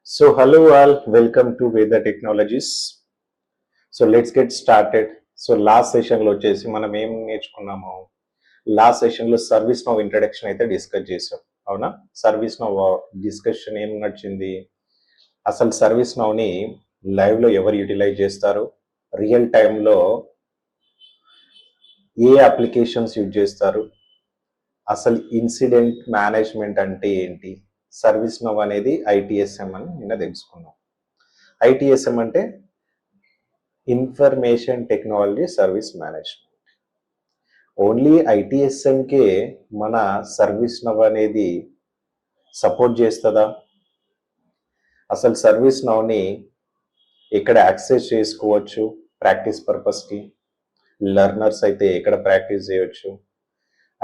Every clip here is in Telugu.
So hello all, welcome to Veda Technologies. So let's get started. So last సెషన్లో వచ్చేసి మనం ఏం నేర్చుకున్నాము, లాస్ట్ సెషన్లో సర్వీస్ నౌ ఇంట్రడక్షన్ అయితే డిస్కస్ చేసాం. అవునా? సర్వీస్ నౌ డిస్కషన్ ఏం నడిచింది, అసలు సర్వీస్ నౌని లైవ్లో ఎవరు యూటిలైజ్ చేస్తారు, రియల్ టైంలో ఏ అప్లికేషన్స్ యూజ్ చేస్తారు, అసలు ఇన్సిడెంట్ మేనేజ్మెంట్ అంటే ఏంటి, సర్వీస్ నౌ అనేది ఐటీఎస్ఎం అని నిన్న తెలుసుకున్నాం. ఐటీఎస్ఎం అంటే information technology service management. Only ఐటీఎస్ఎంకే మన సర్వీస్ నౌ అనేది సపోర్ట్ చేస్తుందా, అసలు సర్వీస్ నౌని ఎక్కడ యాక్సెస్ చేసుకోవచ్చు ప్రాక్టీస్ పర్పస్కి, లెర్నర్స్ అయితే ఎక్కడ ప్రాక్టీస్ చేయొచ్చు,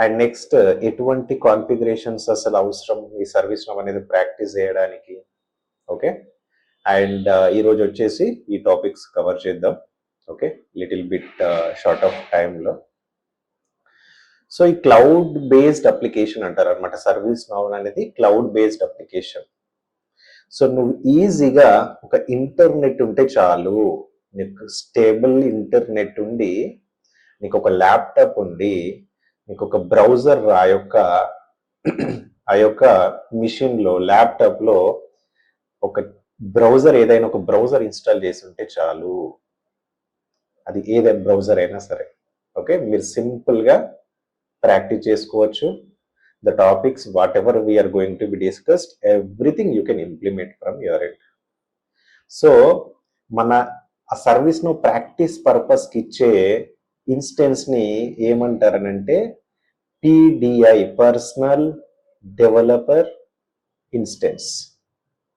అండ్ నెక్స్ట్ ఎటువంటి కాన్ఫిగరేషన్స్ అసలు అవసరం ఈ సర్వీస్ నౌ అనేది ప్రాక్టీస్ చేయడానికి. ఓకే, అండ్ ఈరోజు వచ్చేసి ఈ టాపిక్స్ కవర్ చేద్దాం. Okay, little bit short of టైంలో. సో ఈ క్లౌడ్ బేస్డ్ అప్లికేషన్ అంటారు అనమాట సర్వీస్ నౌ అనేది. Cloud based application. సో నువ్వు ఈజీగా ఒక ఇంటర్నెట్ ఉంటే చాలు, నీకు స్టేబుల్ ఇంటర్నెట్ ఉండి, నీకు ఒక ల్యాప్టాప్ ఉండి, నీకు ఒక బ్రౌజర్ ఆ యొక్క మిషన్లో ల్యాప్టాప్లో ఒక బ్రౌజర్, ఏదైనా ఒక బ్రౌజర్ ఇన్స్టాల్ చేసి ఉంటే చాలు, అది ఏదైనా బ్రౌజర్ అయినా సరే. ఓకే, మీరు సింపుల్గా ప్రాక్టీస్ చేసుకోవచ్చు. The topics whatever we are going to be discussed, everything you can implement from your end. So మన ఆ సర్వీస్ ను ప్రాక్టీస్ పర్పస్ కి ఇచ్చే ఇన్స్టెన్స్ ని ఏమంటారనంటే PDI, personal developer instance,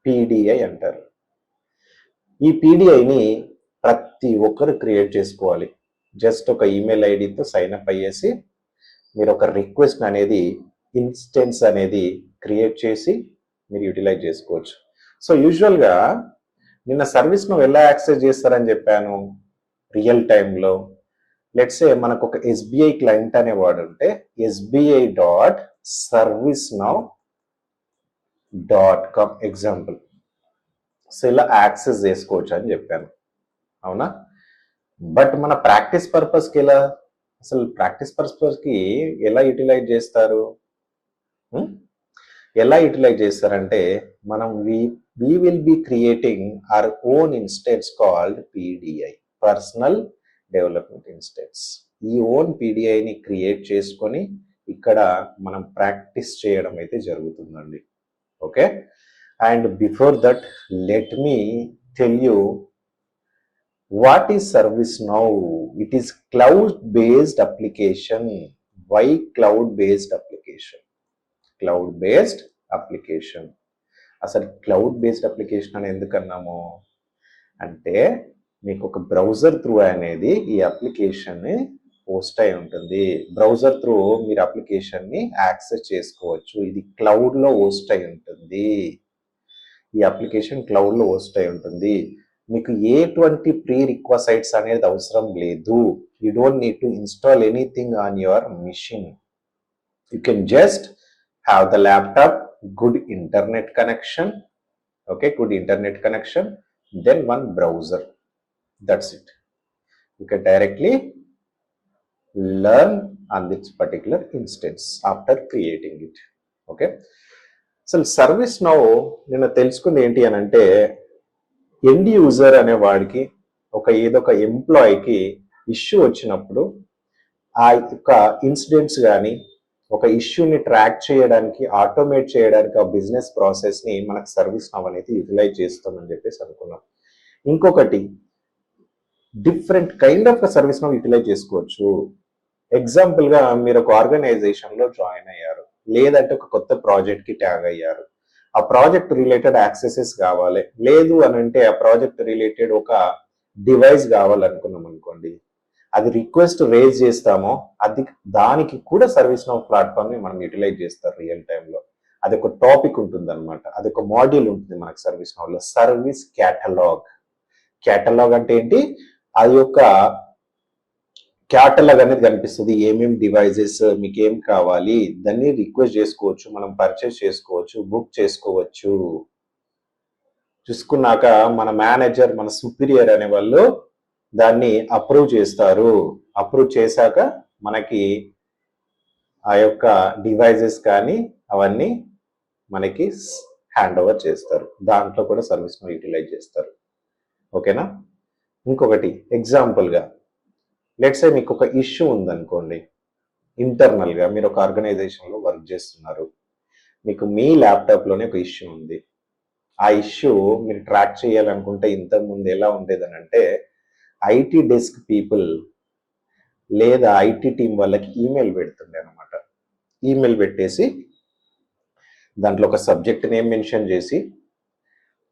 PDI అంటారు. ఈ పీడిఐని ప్రతి ఒక్కరు క్రియేట్ చేసుకోవాలి. జస్ట్ ఒక ఈమెయిల్ ఐడితో సైన్ అప్ అయ్యేసి మీరు ఒక రిక్వెస్ట్ అనేది, ఇన్స్టెన్స్ అనేది క్రియేట్ చేసి మీరు యూటిలైజ్ చేసుకోవచ్చు. సో యూజువల్గా నిన్న సర్వీస్ ను ఎలా యాక్సెస్ చేస్తారని చెప్పాను, రియల్ టైంలో. లెట్స్ సే మనకు ఒక ఎస్బీఐ క్లయింట్ అనేవాడు ఉంటే sbi.servicenow.com ఎగ్జాంపుల్. సో ఇలా యాక్సెస్ చేసుకోవచ్చు అని చెప్పాను, అవునా? బట్ మన ప్రాక్టీస్ పర్పస్కి ఎలా, అసలు ప్రాక్టీస్ పర్పస్కి ఎలా యూటిలైజ్ చేస్తారు, ఎలా యూటిలైజ్ చేస్తారంటే మనం we will be creating our own instance called PDI, personal development instance. ఈ ఓన్ పీడిఐని క్రియేట్ చేసుకొని ఇక్కడ మనం ప్రాక్టీస్ చేయడం అయితే జరుగుతుందండి. Okay, and before that let me tell you what is ServiceNow. It is cloud based application. Why cloud based application? Cloud based application. అసలు క్లౌడ్ బేస్డ్ అప్లికేషన్ అని ఎందుకన్నాము అంటే, మీకు ఒక బ్రౌజర్ త్రూ అనేది ఈ అప్లికేషన్ని పోస్ట్ అయి ఉంటుంది. బ్రౌజర్ త్రూ మీరు అప్లికేషన్ని యాక్సెస్ చేసుకోవచ్చు. ఇది క్లౌడ్లో హోస్ట్ అయి ఉంటుంది. ఈ అప్లికేషన్ క్లౌడ్లో హోస్ట్ అయి ఉంటుంది. మీకు ఎటువంటి ప్రీ రిక్వైర్స్ అనేది అవసరం లేదు. You don't need to install anything on your machine. You can just have the laptop, good internet connection, okay, good internet connection, then one browser, that's it. You can directly learn on this particular instance after creating it. Okay, so service now నేను తెలుసుకుంది ఏంటి అని అంటే, ఎండ్ యూజర్ అనే వాడికి ఏదో ఒక ఎంప్లాయీకి ఇష్యూ వచ్చినప్పుడు ఆ యొక్క ఇన్సిడెంట్స్ కానీ ఒక ఇష్యూని ట్రాక్ చేయడానికి, ఆటోమేట్ చేయడానికి ఆ బిజినెస్ ప్రాసెస్ని మనకు సర్వీస్ నౌ అనేది యూటిలైజ్ చేస్తామని చెప్పేసి అనుకున్నాం. ఇంకొకటి different kind of service now utilize చేసుకోవచ్చు. ఎగ్జాంపుల్గా మీరు ఒక ఆర్గనైజేషన్లో జాయిన్ అయ్యారు, లేదంటే ఒక కొత్త ప్రాజెక్ట్కి ట్యాగ్ అయ్యారు. ఆ ప్రాజెక్ట్ రిలేటెడ్ యాక్సెసెస్ కావాలి, లేదు అని అంటే ఆ ప్రాజెక్ట్ రిలేటెడ్ ఒక డివైస్ కావాలనుకున్నాం అనుకోండి, అది రిక్వెస్ట్ రేజ్ చేస్తామో దానికి కూడా సర్వీస్ నౌ ప్లాట్ఫామ్ ని మనం యూటిలైజ్ చేస్తారు రియల్ టైంలో. అది ఒక టాపిక్ ఉంటుంది అనమాట, అది ఒక మాడ్యూల్ ఉంటుంది మనకు సర్వీస్ నౌలో, సర్వీస్ క్యాటలాగ్. క్యాటలాగ్ అంటే ఏంటి, అది యొక్క క్యాటలాగ్ అనేది కనిపిస్తుంది. ఏమేమి డివైజెస్ మీకు ఏం కావాలి దాన్ని రిక్వెస్ట్ చేసుకోవచ్చు, మనం పర్చేస్ చేసుకోవచ్చు, బుక్ చేసుకోవచ్చు. చూసుకున్నాక మన మేనేజర్, మన సుపీరియర్ అనే వాళ్ళు దాన్ని అప్రూవ్ చేస్తారు. అప్రూవ్ చేశాక మనకి ఆ యొక్క డివైజెస్ కానీ అవన్నీ మనకి హ్యాండ్ ఓవర్ చేస్తారు. దాంట్లో కూడా సర్వీస్ను యూటిలైజ్ చేస్తారు. ఓకేనా? ఇంకొకటి ఎగ్జాంపుల్గా లెట్స్ సే మీకు ఒక ఇష్యూ ఉందనుకోండి. ఇంటర్నల్గా మీరు ఒక ఆర్గనైజేషన్లో వర్క్ చేస్తున్నారు. మీకు మీ ల్యాప్టాప్లోనే ఒక ఇష్యూ ఉంది. ఆ ఇష్యూ మీరు ట్రాక్ చేయాలనుకుంటే ఇంతకుముందు ఎలా ఉండేదనంటే ఐటీ డెస్క్ పీపుల్ లేదా ఐటీ టీం వాళ్ళకి ఈమెయిల్ పెడుతుండే అనమాట. ఈమెయిల్ పెట్టేసి దాంట్లో ఒక సబ్జెక్ట్ నేమ్ మెన్షన్ చేసి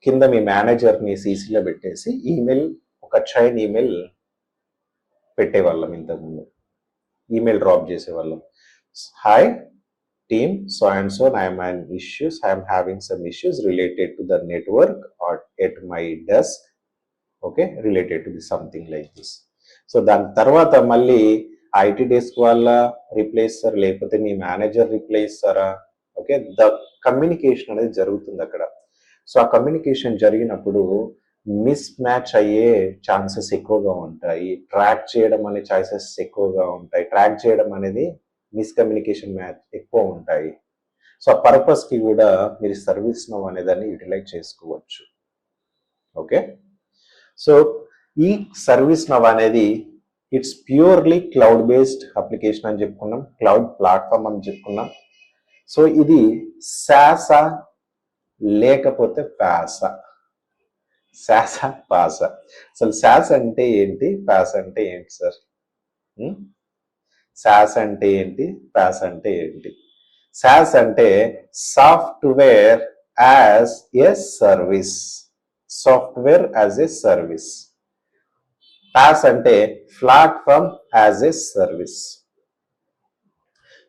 కింద మీ మేనేజర్ని సీసీలో పెట్టేసి ఈమెయిల్ ఒక చైన్ ఈమెయిల్ పెట్టేవాళ్ళం. ఇంతకుముందు ఈమెయిల్ డ్రాప్ చేసేవాళ్ళం. Hi team so and so, I am an issues, I am having some issues related to the network or at my desk, okay, related to this something like this. So దాని తర్వాత మళ్ళీ ఐటీ డెస్క్ వాళ్ళ రిప్లై ఇస్తారు, లేకపోతే మీ మేనేజర్ రిప్లై ఇస్తారా? ఓకే, ద కమ్యూనికేషన్ అనేది జరుగుతుంది అక్కడ. సో ఆ కమ్యూనికేషన్ జరిగినప్పుడు మిస్ మ్యాచ్ అయ్యే ఛాన్సెస్ ఎక్కువగా ఉంటాయి. ట్రాక్ చేయడం అనే ఛాన్సెస్ ఎక్కువగా ఉంటాయి. ట్రాక్ చేయడం అనేది మిస్కమ్యూనికేషన్ మ్యాచ్ ఎక్కువ ఉంటాయి. సో ఆ పర్పస్కి కూడా మీరు సర్వీస్ నౌ అనే దాన్ని యూటిలైజ్ చేసుకోవచ్చు. ఓకే, సో ఈ సర్వీస్ నౌ అనేది it's purely cloud based application అని చెప్పుకున్నాం, క్లౌడ్ ప్లాట్ఫామ్ అని చెప్పుకున్నాం. సో ఇది సాసా లేకపోతే పాసా? సాసా పాసా? అసలు సాస్ అంటే ఏంటి, పాస్ అంటే ఏంటి సార్? సాస్ అంటే ఏంటి, పాస్ అంటే ఏంటి? సాస్ అంటే software as a service. Software as a service. PaaS అంటే platform as a service.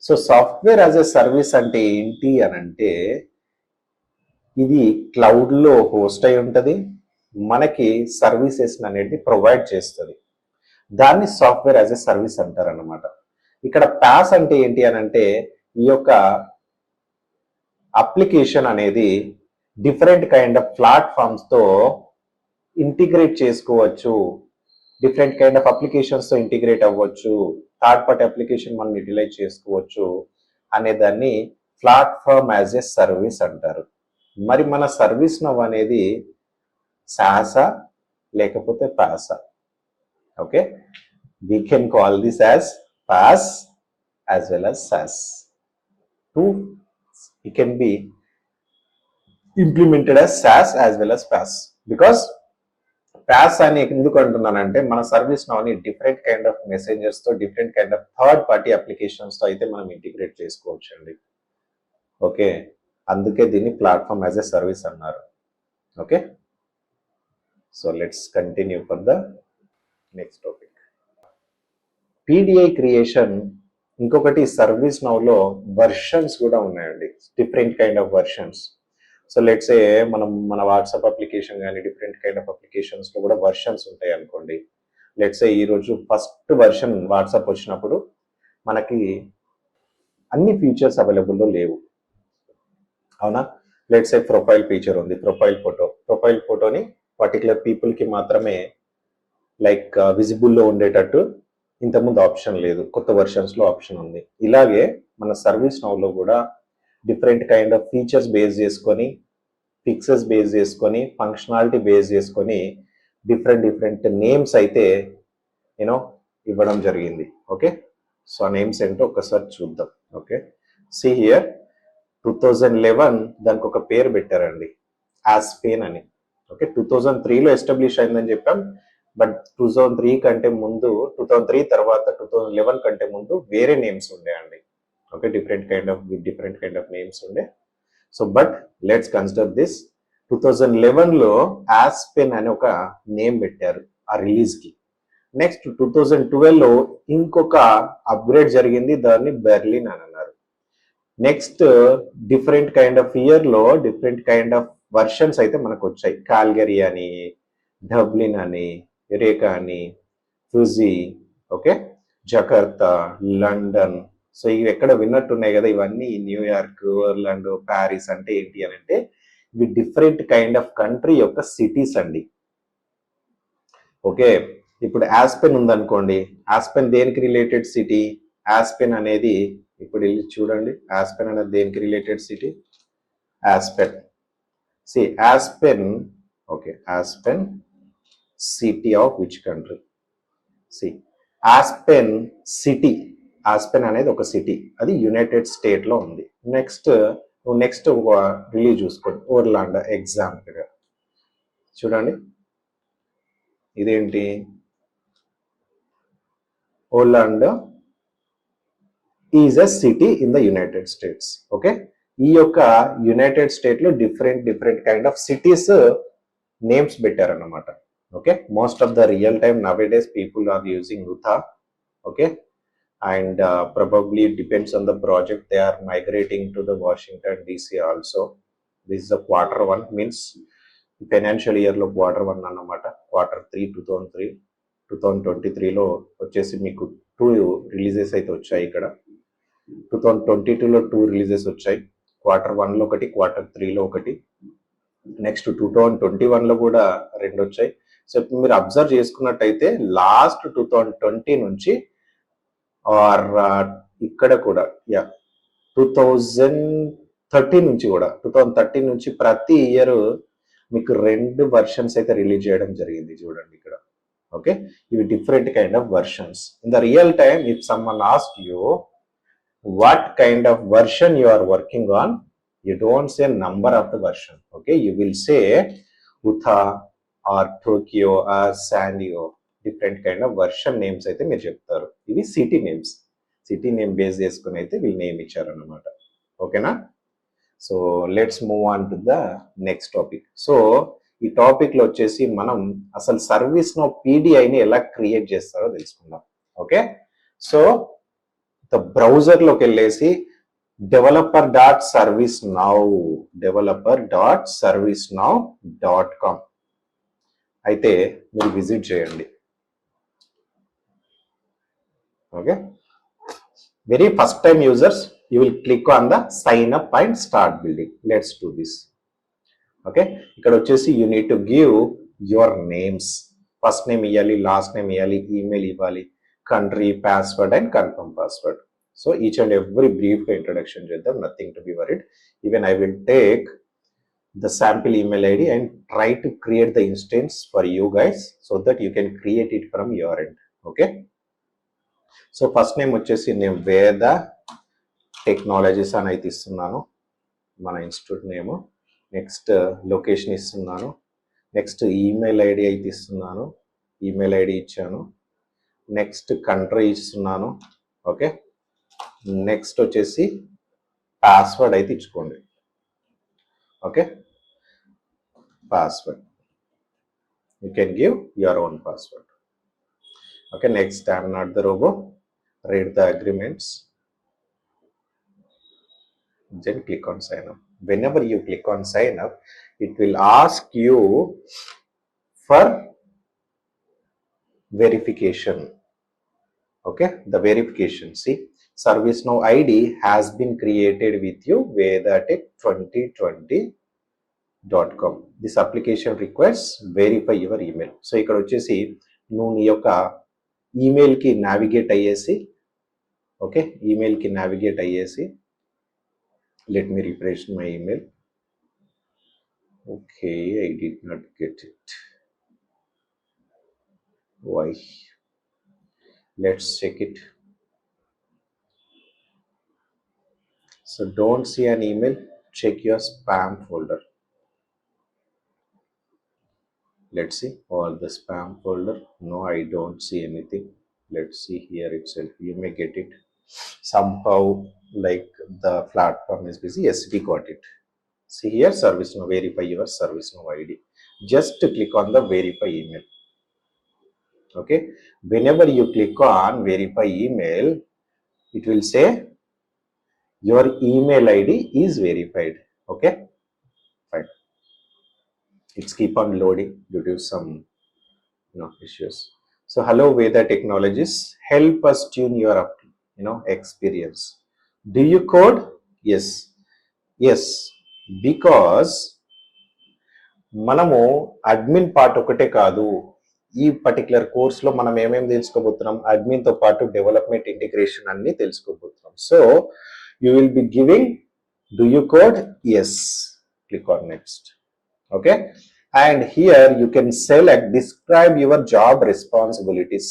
So software as a service అంటే ఏంటి అని అంటే ఇది క్లౌడ్లో హోస్ట్ అయి ఉంటుంది, మనకి సర్వీసెస్ అనేది ప్రొవైడ్ చేస్తుంది. దాన్ని సాఫ్ట్వేర్ యాజ్ ఏ సర్వీస్ అంటారు అన్నమాట. ఇక్కడ పాస్ అంటే ఏంటి అని అంటే ఈ యొక్క అప్లికేషన్ అనేది డిఫరెంట్ కైండ్ ఆఫ్ ప్లాట్ఫామ్స్తో ఇంటిగ్రేట్ చేసుకోవచ్చు, డిఫరెంట్ కైండ్ ఆఫ్ అప్లికేషన్స్తో ఇంటిగ్రేట్ అవ్వచ్చు, థర్డ్ పార్టీ అప్లికేషన్ మనం యూటిలైజ్ చేసుకోవచ్చు అనే దాన్ని ప్లాట్ఫామ్ యాజ్ ఏ సర్వీస్ అంటారు. మరి మన సర్వీస్ నౌ అనేది సాసా లేకపోతే పాసా? Okay, we can call this as PaaS as well as SaaS. Two, it can be implemented as SaaS as well as PaaS. Because PaaS అని ఎందుకు అంటున్నానంటే మన సర్వీస్ నౌని డిఫరెంట్ కైండ్ ఆఫ్ మెసేంజర్స్ తో, different kind of third party applications తో అయితే మనం ఇంటిగ్రేట్ చేసుకోవచ్చు అండి. ఓకే, అందుకే దీన్ని ప్లాట్ఫామ్ యాజ్ ఎ సర్వీస్ అన్నారు. Okay, so let's continue for the next topic. PDI creation. ఇంకొకటి సర్వీస్ నౌలో వర్షన్స్ కూడా ఉన్నాయండి, different kind of versions. So let's ఏ మనం మన వాట్సాప్ అప్లికేషన్ కానీ డిఫరెంట్ కైండ్ ఆఫ్ అప్లికేషన్స్లో కూడా వర్షన్స్ ఉంటాయి అనుకోండి. లెట్స్ ఏ ఈరోజు ఫస్ట్ వర్షన్ వాట్సాప్ వచ్చినప్పుడు మనకి అన్ని ఫీచర్స్ అవైలబుల్లో లేవు, అవునా? లెట్స్ ఏ ప్రొఫైల్ ఫీచర్ ఉంది, ప్రొఫైల్ ఫోటోని పర్టికులర్ పీపుల్కి మాత్రమే లైక్ విజిబుల్లో ఉండేటట్టు ఇంతకుముందు ఆప్షన్ లేదు, కొత్త వర్షన్స్లో ఆప్షన్ ఉంది. ఇలాగే మన సర్వీస్ నౌలో కూడా different kind of features base చేసుకొని, ఫిక్సెస్ బేస్ చేసుకొని, ఫంక్షనాలిటీ బేస్ చేసుకొని డిఫరెంట్ నేమ్స్ అయితే యూనో ఇవ్వడం జరిగింది. ఓకే, సో ఆ నేమ్స్ ఏంటో ఒకసారి చూద్దాం. ఓకే, సి హియర్ 2011 దానికి ఒక పేరు పెట్టారండి, ఆస్పెన్ అని. ఓకే, 2003లో ఎస్టాబ్లిష్ అయిందని చెప్పాం, బట్ 2003 కంటే ముందు, 2003 తర్వాత 2011 కంటే ముందు వేరే నేమ్స్ ఉండే అండి. ఓకే, డిఫరెంట్ కైండ్ ఆఫ్ నేమ్స్ ఉండే. So but let's consider this. 2011లో ఆస్పెన్ అని ఒక నేమ్ పెట్టారు ఆ రిలీజ్కి. నెక్స్ట్ 2012లో ఇంకొక అప్గ్రేడ్ జరిగింది, దాన్ని బెర్లిన్ అని అన్నారు. నెక్స్ట్ డిఫరెంట్ కైండ్ ఆఫ్ ఇయర్లో డిఫరెంట్ కైండ్ ఆఫ్ వర్షన్స్ అయితే మనకు వచ్చాయి. కాల్గరీ అని, డబ్లిన్ అని, యురేకా అని, Fuji, okay, Jakarta, London. So ఇవి ఎక్కడ విన్నట్టున్నాయి కదా, ఇవన్నీ న్యూయార్క్, ఒర్లాండో, ప్యారిస్ అంటే ఏంటి అని అంటే ఇవి డిఫరెంట్ కైండ్ ఆఫ్ కంట్రీ యొక్క సిటీస్ అండి. ఓకే, ఇప్పుడు ఆస్పెన్ ఉందనుకోండి, ఆస్పెన్ దేనికి రిలేటెడ్ సిటీ? ఆస్పెన్ అనేది ఇప్పుడు వెళ్ళి చూడండి, ఆస్పెన్ అనేది దేనికి related city? Aspen, see Aspen, okay, Aspen city of which country? See Aspen city, Aspen అనేది ఒక సిటీ, అది యునైటెడ్ స్టేట్ లో ఉంది. నెక్స్ట్ రిలీజ్ చూసుకోండి, ఓర్లాండో. ఎగ్జాంపుల్ గా చూడండి, ఇదేంటి? Orlando is a city in the United States. Okay, ఈ యొక్క యునైటెడ్ స్టేట్ లో different kind of cities names పెట్టారన్నమాట. Okay, most of the real time nowadays people are using Utah. Okay, and probably it depends on the project, they are migrating to the Washington DC also. This is the Q1, means financial year లో Q1 అన్నమాట. Q3 2023 లో వచ్చేసి మీకు 2 రిలీజెస్ అయితే వచ్చాయి. ఇక్కడ 2022 లో 2 రిలీజెస్ వచ్చాయి. Q1 లో ఒకటి, Q3 లో ఒకటి. నెక్స్ట్ 2021 లో కూడా 2 వచ్చాయి. సో ఇప్పుడు మీరు అబ్జర్వ్ చేసుకున్నట్టయితే లాస్ట్ 2020 నుంచి ఆర్ ఇక్కడ కూడా 2013 నుంచి కూడా 2013 నుంచి ప్రతి ఇయర్ మీకు 2 వర్షన్స్ అయితే రిలీజ్ చేయడం జరిగింది. చూడండి ఇక్కడ. ఓకే, ఇవి different kind of versions. In the real time if someone ask you what kind of version you are working on, you don't say number of the version. Okay, you will say Utah or Tokyo or San Diego, different kind of version names అయితే మీరు చెప్తారు. ఇవి city names, city name base చేసుకుని అయితే వీళ్ళు నేమ్ ఇచ్చారన్నమాట. ఓకేనా? So let's move on to the next topic. So ఈ టాపిక్ లో వచ్చేసి మనం అసలు సర్వీస్ నో పీడిఐని ఎలా క్రియేట్ చేస్తారో తెలుసుకుందాం. ఓకే, సో బ్రౌజర్ లోకి వెళ్ళేసి developer.servicenow.com అయితే మీరు విజిట్ చేయండి. Okay, very first time users, you will click on the sign up and start building. Let's do this. Okay, ఇక్కడ వచ్చేసి you need to give your names. First name ఇవ్వాలి, లాస్ట్ నేమ్ ఇవ్వాలి, ఈమెయిల్ ఇవ్వాలి, country, password and confirm password. So each and every brief introduction చేద్దాం, nothing to be worried. Even I will take the sample email ID and try to create the instance for you guys so that you can create it from your end. Okay, so first name వచ్చేసి నేను వేద టెక్నాలజీస్ అని అయితే ఇస్తున్నాను, మన ఇన్స్టిట్యూట్ నేమ్. నెక్స్ట్ లొకేషన్ ఇస్తున్నాను. నెక్స్ట్ ఈమెయిల్ ఐడి అయితే ఇస్తున్నాను, ఈమెయిల్ ఐడి ఇచ్చాను. నెక్స్ట్ కంట్రీ ఇస్తున్నాను. ఓకే, నెక్స్ట్ వచ్చేసి పాస్వర్డ్ అయితే ఇచ్చుకోండి. Okay, password you can give your own password. Okay, next I'm not the robot, read the agreements, then click on sign up. Whenever you click on sign up, it will ask you for verification. Okay, the verification, see, ServiceNow ID has been created with you vedatech2020.com. This application requires verify your email. So ఇక్కడ వచ్చేసి నువ్వు నీ యొక్క ఈమెయిల్ కి నావిగేట్ అయ్యేసి, ఓకే, ఈమెయిల్ కి navigate అయ్యేసి, let me refresh my email. Okay, I did not get it. Why? Let's check it. So don't see an email, check your spam folder. Let's see all the spam folder. No, I don't see anything. Let's see here itself. You may get it somehow, like the platform is busy. Yes, we got it. See here, ServiceNow, verify your ServiceNow ID. Just click on the verify email. Okay, whenever you click on verify email, it will say your email ID is verified. Okay, fine. It's keep on loading due to some issues. So hello Veda Technologies, help us tune your experience. Do you code? Yes, because మనము అడ్మిన్ పార్ట్ ఒకటే కాదు, ఈ పర్టికులర్ కోర్స్లో మనం ఏమేమి తెలుసుకోబోతున్నాం, అడ్మిన్తో పాటు డెవలప్మెంట్ ఇంటిగ్రేషన్ అన్ని తెలుసుకోబోతున్నాం. So you will be giving, do you code? Yes, click on next. Okay, and here you can select, describe your job responsibilities.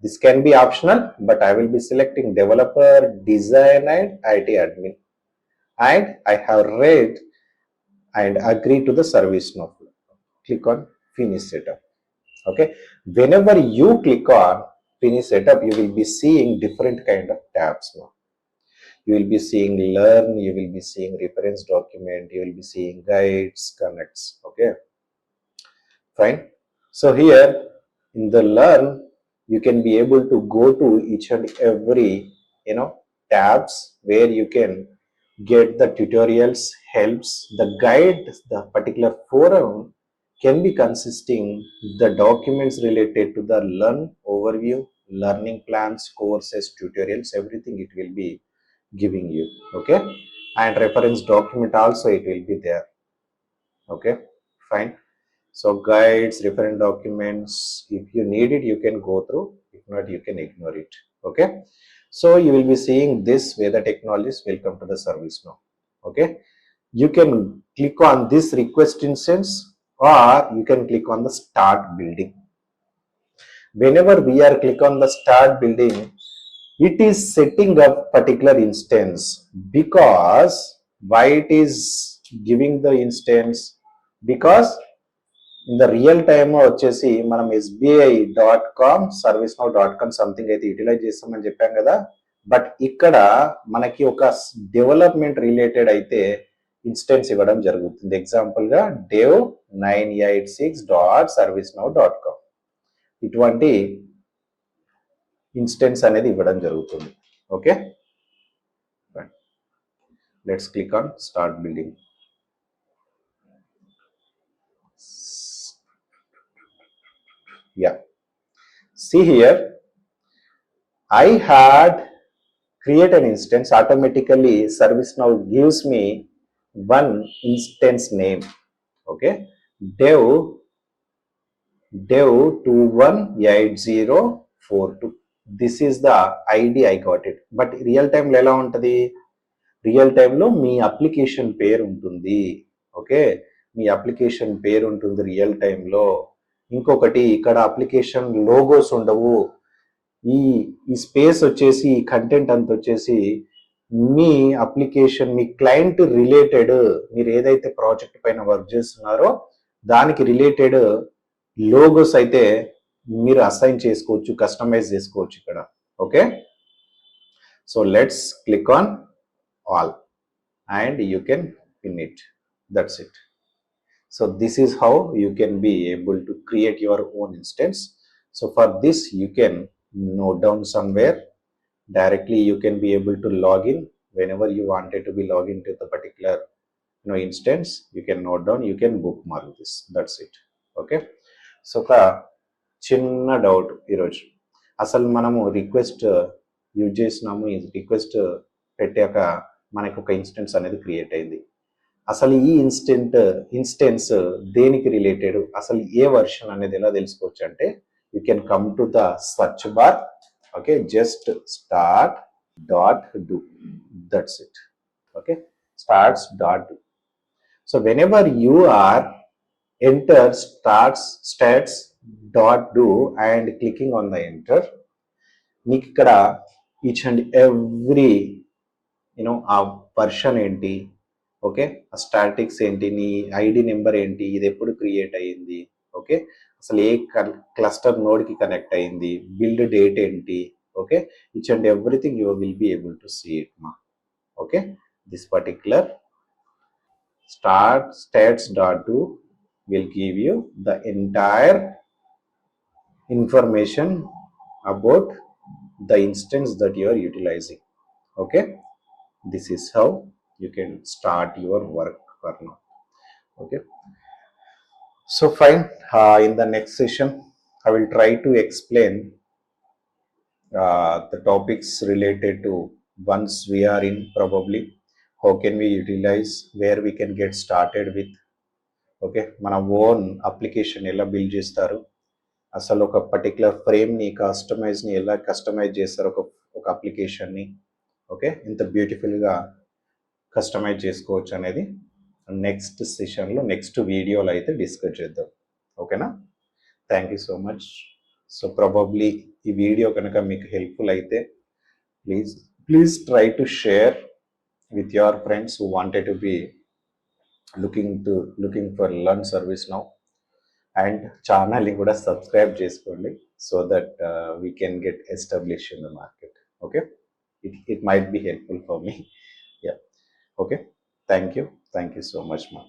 This can be optional, but I will be selecting developer, design and IT admin, and I have read and agree to the service now. Click on finish setup. Okay, whenever you click on finish setup, you will be seeing different kind of tabs now. You will be seeing learn, you will be seeing reference document, you will be seeing guides, connects. Okay, fine. So here in the learn, you can be able to go to each and every tabs where you can get the tutorials, helps, the guide. The particular forum can be consisting the documents related to the learn overview, learning plans, courses, tutorials, everything it will be giving you. Okay, and reference document also it will be there. Okay, fine. So guides, reference documents, if you need it, you can go through. If not, you can ignore it. Okay. So you will be seeing this where the technologies will come to the service now. Okay. You can click on this request instance, or you can click on the start building. Whenever we are click on the start building, it is setting up particular instance. Because why it is giving the instance? Because in the real time వచ్చేసి మనం SBI.com, ServiceNow.com సంథింగ్ అయితే యూటిలైజ్ చేస్తామని చెప్పాం కదా. బట్ ఇక్కడ మనకి ఒక డెవలప్మెంట్ రిలేటెడ్ అయితే ఇన్స్టెన్స్ ఇవ్వడం జరుగుతుంది. ఎగ్జాంపుల్గా dev986.servicenow.com ఇటువంటి ఇన్స్టెన్స్ అనేది ఇవ్వడం జరుగుతుంది. Okay, let's click on start building. Yeah, see here, I had create an instance. Automatically ServiceNow gives me one instance name. Okay, dev218042. this is the ID I got it. But real time ఎలా ఉంటుంది, రియల్ టైంలో మీ అప్లికేషన్ పేరు ఉంటుంది. ఓకే, మీ అప్లికేషన్ పేరు ఉంటుంది రియల్ టైంలో. ఇంకొకటి ఇక్కడ అప్లికేషన్ లోగోస్ ఉండవు. ఈ స్పేస్ వచ్చేసి, ఈ కంటెంట్ అంత వచ్చేసి మీ అప్లికేషన్, మీ క్లయింట్ రిలేటెడ్, మీరు ఏదైతే ప్రాజెక్ట్ పైన వర్క్ చేస్తున్నారో దానికి రిలేటెడ్ లోగోస్ అయితే మీరు అసైన్ చేసుకోవచ్చు, కస్టమైజ్ చేసుకోవచ్చు ఇక్కడ. Okay, so let's click on all and you can pin it. That's it. So this is how you can be able to create your own instance. So for this you can note down somewhere. Directly you can be able to log in whenever you wanted to be log into the particular instance. You can note down, you can bookmark this. That's it. Okay, so ka chinna doubt iroju asalu manamu request use chesinamu, request పెట్టాక మనకు ఒక ఇన్స్టెన్స్ అనేది క్రియేట్ అయింది. అసలు ఈ ఇన్స్టెన్స్ దేనికి రిలేటెడ్, అసలు ఏ వర్షన్ అనేది ఎలా తెలుసుకోవచ్చు అంటే, you can come to the search bar. Okay, just start.do. That's it. Okay, starts.do. So whenever you are enter stats.do and clicking on the enter, నీకు ఇక్కడ ఈచ్ అండ్ ఎవ్రీ ఆ వర్షన్ ఏంటి, ఓకే, ఆ స్టాటిక్స్ ఏంటి, నీ ఐడి నెంబర్ ఏంటి, ఇది ఎప్పుడు క్రియేట్ అయ్యింది, ఓకే, అసలు ఏ క్లస్టర్ నోడ్కి కనెక్ట్ అయ్యింది, బిల్డ్ డేట్ ఏంటి, okay, each and everything you will be able to see it మా. Okay, this particular stats.do will give you the entire information about the instance that you are utilizing. Okay, this is how you can start your work for now. Okay, so fine. In the next session I will try to explain the topics related to, once we are in, probably how can we utilize, where we can get started with, okay, మన ఓన్ అప్లికేషన్ ఎలా బిల్డ్ చేస్తారు, అసలు ఒక పర్టికులర్ ఫ్రేమ్ని కస్టమైజ్ని ఎలా కస్టమైజ్ చేస్తారు, ఒక అప్లికేషన్ని ఓకే ఇంత బ్యూటిఫుల్గా కస్టమైజ్ చేసుకోవచ్చు అనేది నెక్స్ట్ సెషన్లో నెక్స్ట్ వీడియోలో అయితే డిస్కస్ చేద్దాం. ఓకేనా? Thank you so much. So probably ఈ వీడియో కనుక మీకు హెల్ప్ఫుల్ అయితే please try to share with your friends who wanted to be looking for learn service now, and channel ni kuda subscribe cheskondi so that we can get established in the market. Okay, it might be helpful for me. Yeah, okay, thank you so much, ma'am.